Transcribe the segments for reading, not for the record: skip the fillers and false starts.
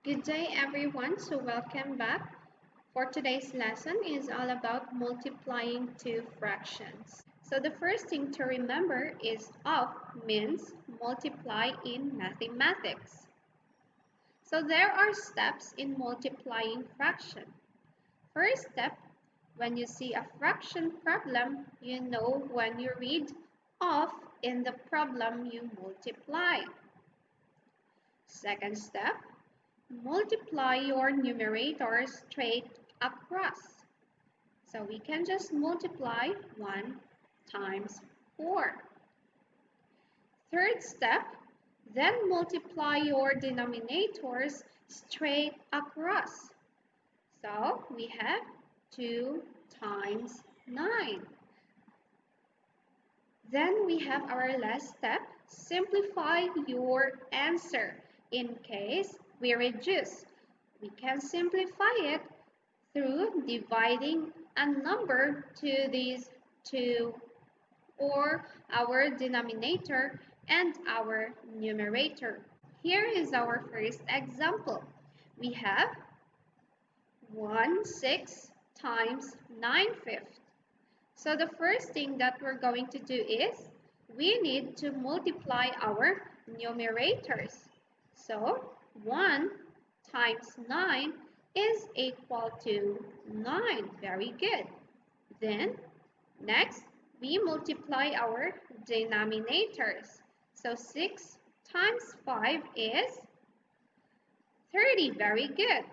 Good day everyone, so welcome back. For today's lesson is all about multiplying two fractions. So the first thing to remember is of means multiply in mathematics. So there are steps in multiplying fraction. First step, when you see a fraction problem, you know when you read of in the problem you multiply. Second step, multiply your numerator straight across. So we can just multiply 1 times 4. Third step, then multiply your denominators straight across. So we have 2 times 9. Then we have our last step, simplify your answer. In case we reduce, we can simplify it through dividing a number to these two, or our denominator and our numerator. Here is our first example. We have 1/6 times 9/5. So the first thing that we're going to do is we need to multiply our numerators. So 1 times 9 is equal to 9. Very good. Then next we multiply our denominators. So 6 times 5 is 30. Very good.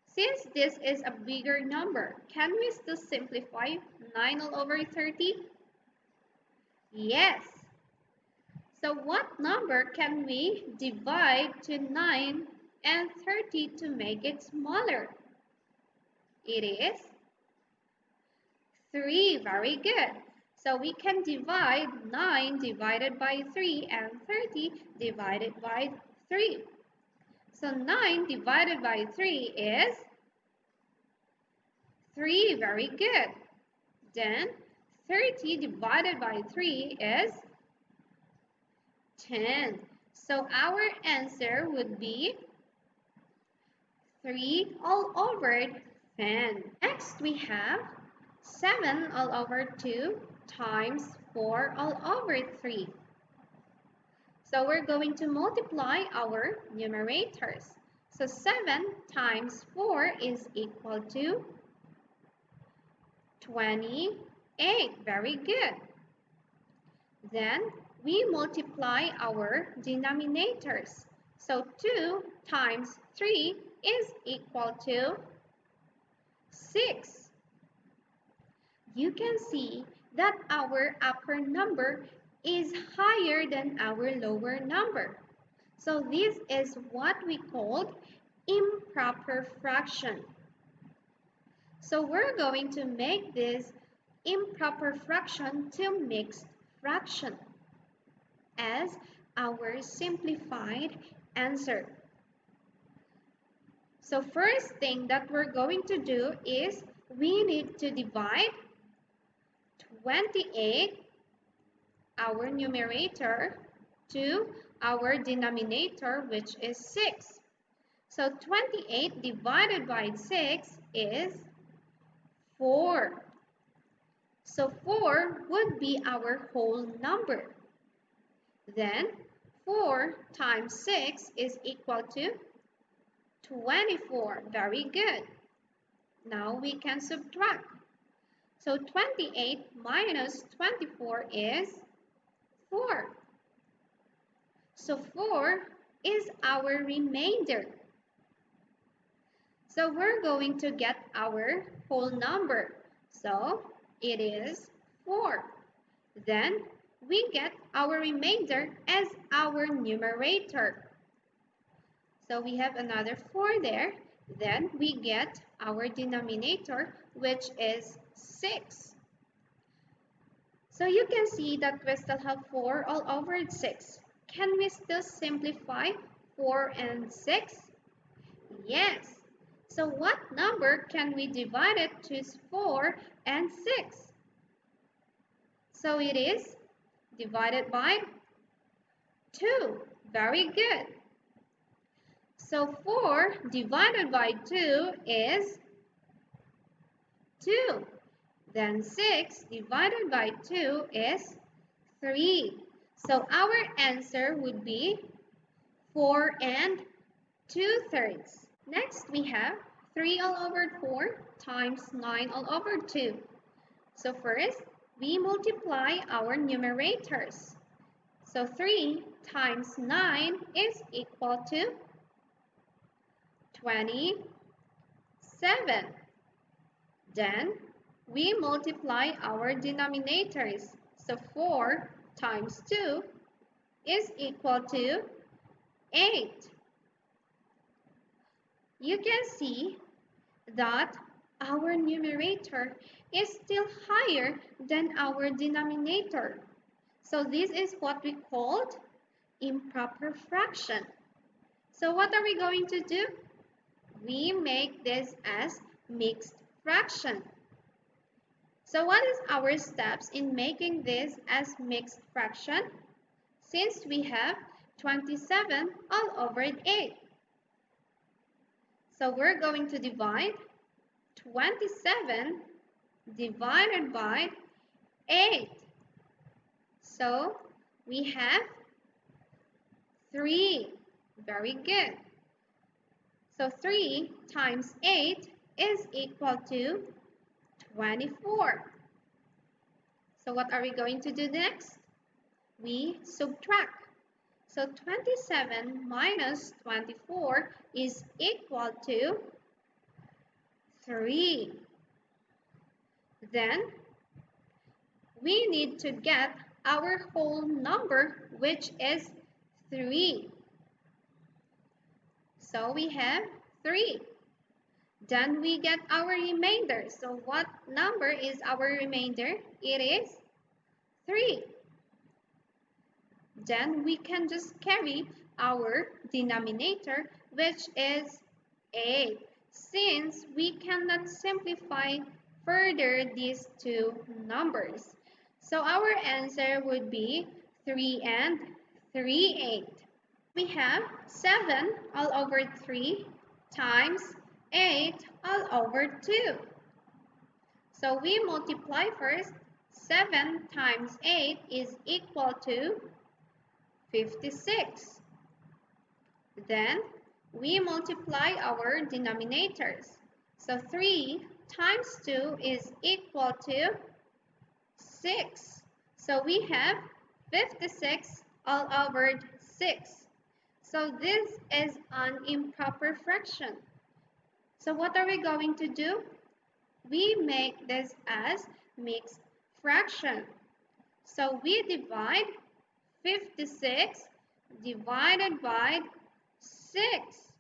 Since this is a bigger number, can we still simplify 9 all over 30? Yes. So what number can we divide to 9 and 30 to make it smaller? It is 3. Very good. So we can divide 9 divided by 3 and 30 divided by 3. So 9 divided by 3 is 3. Very good. Then 30 divided by 3 is 10. So our answer would be 3 all over 10. Next we have 7 all over 2 times 4 all over 3. So we're going to multiply our numerators. So 7 times 4 is equal to 28. Very good. Then we multiply our denominators. So 2 times 3 is equal to 6. You can see that our upper number is higher than our lower number. So this is what we call improper fraction. So we're going to make this improper fraction to mixed fraction as our simplified answer. So first thing that we're going to do is we need to divide 28, our numerator, to our denominator, which is 6. So 28 divided by 6 is 4. So 4 would be our whole number. Then 4 times 6 is equal to 24. Very good. Now we can subtract. So 28 minus 24 is 4. So 4 is our remainder. So we're going to get our whole number. So it is 4. Then we get our remainder as our numerator. So we have another 4 there. Then we get our denominator, which is 6. So you can see that we still have 4 all over 6. Can we still simplify 4 and 6? Yes. So what number can we divide it to 4 and 6? So it is divided by 2. Very good. So 4 divided by 2 is 2. Then 6 divided by 2 is 3. So our answer would be 4 and 2/3. Next we have 3 all over 4 times 9 all over 2. So first, we multiply our numerators. So 3 times 9 is equal to 27. Then we multiply our denominators. So 4 times 2 is equal to 8. You can see that our numerator is still higher than our denominator. So this is what we called improper fraction. So what are we going to do? We make this as mixed fraction. So what is our steps in making this as mixed fraction? Since we have 27 all over 8. So we're going to divide 27 divided by 8. So we have 3. Very good. So 3 times 8 is equal to 24. So what are we going to do next? We subtract. So 27 minus 24 is equal to 3. Then we need to get our whole number, which is 3. So we have 3. Then we get our remainder. So what number is our remainder? It is 3. Then we can just carry our denominator, which is 8, since we cannot simplify further these two numbers. So our answer would be 3 and 3/8. We have 7 all over 3 times 8 all over 2. So we multiply first. 7 times 8 is equal to 56. Then we multiply our denominators. So 3 times 2 is equal to 6. So we have 56 all over 6. So this is an improper fraction. So what are we going to do? We make this as mixed fraction. So we divide 56 divided by 6.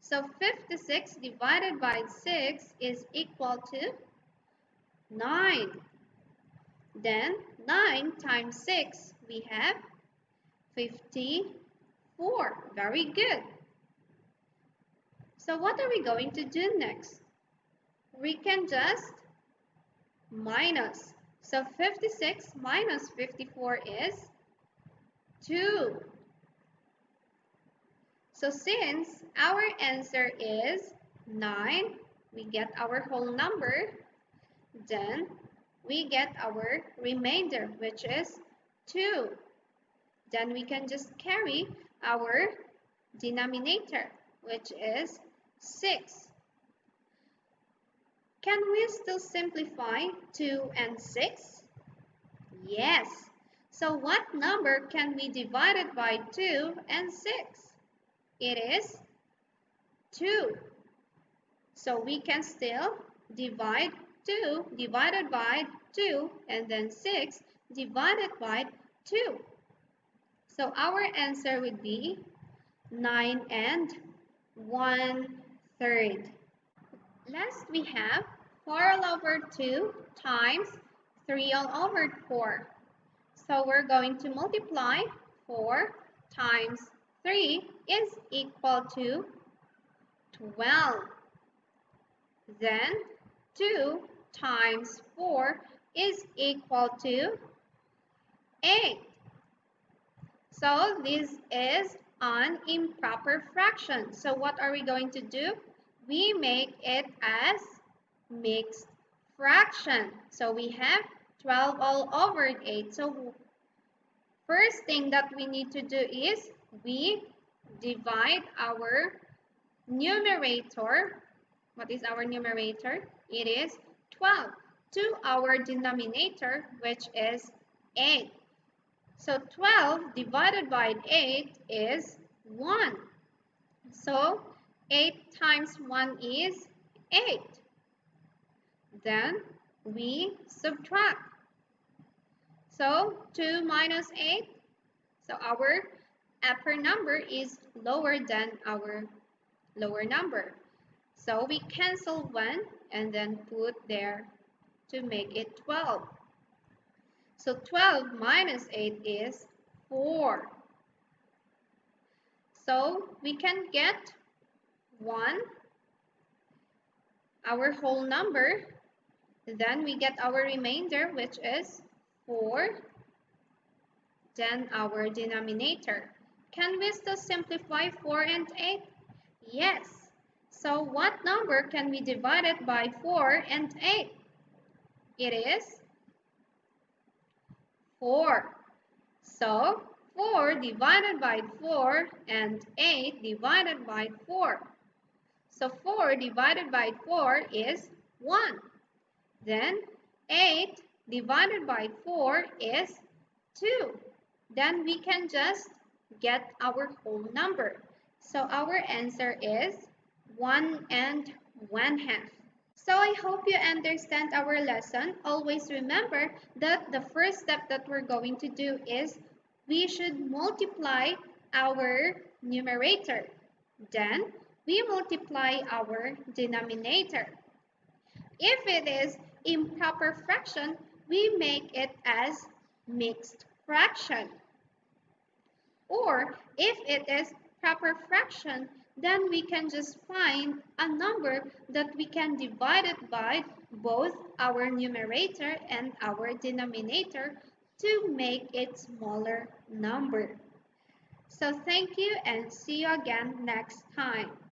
So 56 divided by 6 is equal to 9. Then 9 times 6, we have 54. Very good. So what are we going to do next? We can just minus. So 56 minus 54 is 2. So since our answer is 9, we get our whole number. Then we get our remainder, which is 2. Then we can just carry our denominator, which is 6. Can we still simplify 2 and 6? Yes. So what number can be divided by 2 and 6? It is 2. So we can still divide 2 divided by 2 and then 6 divided by 2. So our answer would be 9 and 1/3. Last we have 4 all over 2 times 3 all over 4. So we're going to multiply 4 times 3 is equal to 12. Then 2 times 4 is equal to 8. So this is an improper fraction. So what are we going to do? We make it as mixed fraction. So we have 12 all over 8. So first thing that we need to do is we divide our numerator. What is our numerator? It is 12 to our denominator, which is 8. So 12 divided by 8 is 1. So 8 times 1 is 8. Then we subtract. So 2 minus 8. So our upper number is lower than our lower number. So we cancel 1 and then put there to make it 12. So 12 minus 8 is 4. So we can get 1, our whole number. Then we get our remainder, which is 4. Then our denominator. Can we still simplify 4 and 8? Yes. So what number can be divided by 4 and 8? It is 4. So 4 divided by 4 and 8 divided by 4. So 4 divided by 4 is 1. Then 8 divided by 4 is 2. Then we can just get our whole number. So our answer is 1 and 1/2. So I hope you understand our lesson. Always remember that the first step that we're going to do is we should multiply our numerator. Then we multiply our denominator. If it is improper fraction, we make it as mixed fraction. Or if it is proper fraction, then we can just find a number that we can divide it by both our numerator and our denominator to make it smaller number. So thank you and see you again next time.